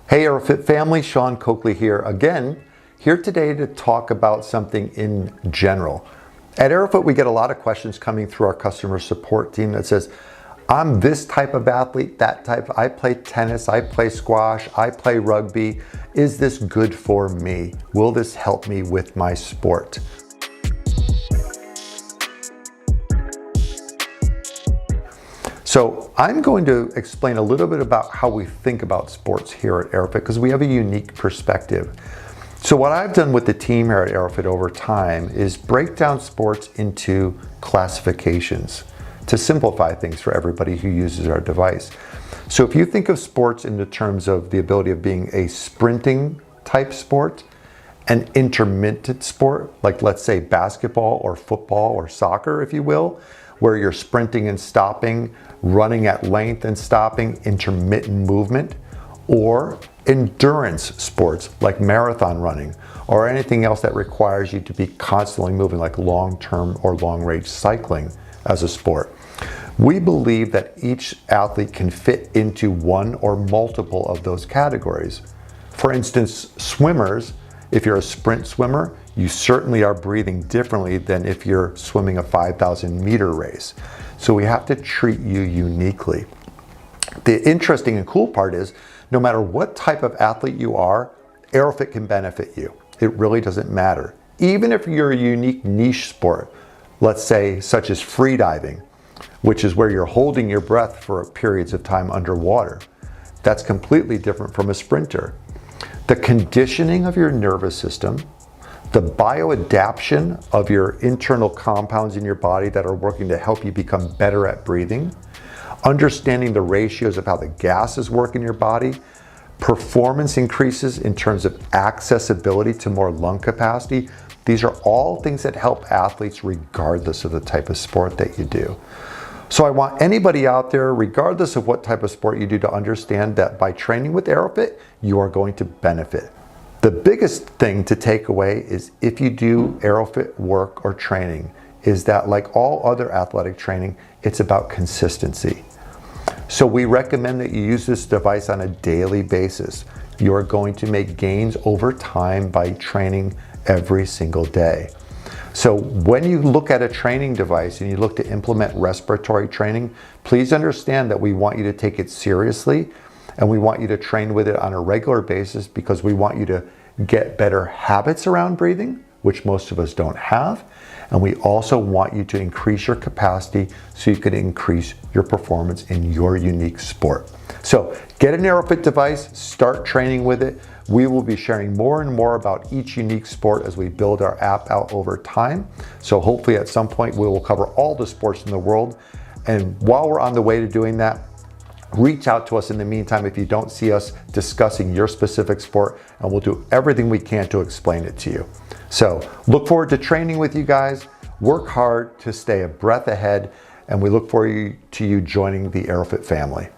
Hey Airofit family, Sean Coakley here again, here today to talk about something in general. At Airofit we get a lot of questions coming through our customer support team that says, I'm this type of athlete, that type, I play tennis, I play squash, I play rugby. Is this good for me? Will this help me with my sport? So I'm going to explain a little bit about how we think about sports here at Airofit because we have a unique perspective. So what I've done with the team here at Airofit over time is break down sports into classifications to simplify things for everybody who uses our device. So if you think of sports in the terms of the ability of being a sprinting type sport, an intermittent sport, like let's say basketball or football or soccer, if you will, where you're sprinting and stopping, running at length and stopping, intermittent movement, or endurance sports like marathon running, or anything else that requires you to be constantly moving like long-term or long-range cycling as a sport. We believe that each athlete can fit into one or multiple of those categories. For instance, swimmers, if you're a sprint swimmer, you certainly are breathing differently than if you're swimming a 5,000 meter race. So we have to treat you uniquely. The interesting and cool part is, no matter what type of athlete you are, Airofit can benefit you. It really doesn't matter. Even if you're a unique niche sport, let's say such as freediving, which is where you're holding your breath for periods of time underwater. That's completely different from a sprinter. The conditioning of your nervous system, the bioadaptation of your internal compounds in your body that are working to help you become better at breathing, understanding the ratios of how the gases work in your body, performance increases in terms of accessibility to more lung capacity. These are all things that help athletes regardless of the type of sport that you do. So I want anybody out there, regardless of what type of sport you do, to understand that by training with Airofit, you are going to benefit. The biggest thing to take away is if you do Airofit work or training, is that like all other athletic training, it's about consistency. So we recommend that you use this device on a daily basis. You're going to make gains over time by training every single day. So when you look at a training device and you look to implement respiratory training, please understand that we want you to take it seriously and we want you to train with it on a regular basis because we want you to get better habits around breathing, which most of us don't have. And we also want you to increase your capacity so you can increase your performance in your unique sport. So get an Airofit device, start training with it. We will be sharing more and more about each unique sport as we build our app out over time. So hopefully at some point we will cover all the sports in the world. And while we're on the way to doing that, reach out to us in the meantime if you don't see us discussing your specific sport, and we'll do everything we can to explain it to you. So look forward to training with you guys. Work hard to stay a breath ahead, and we look forward to you joining the Airofit family.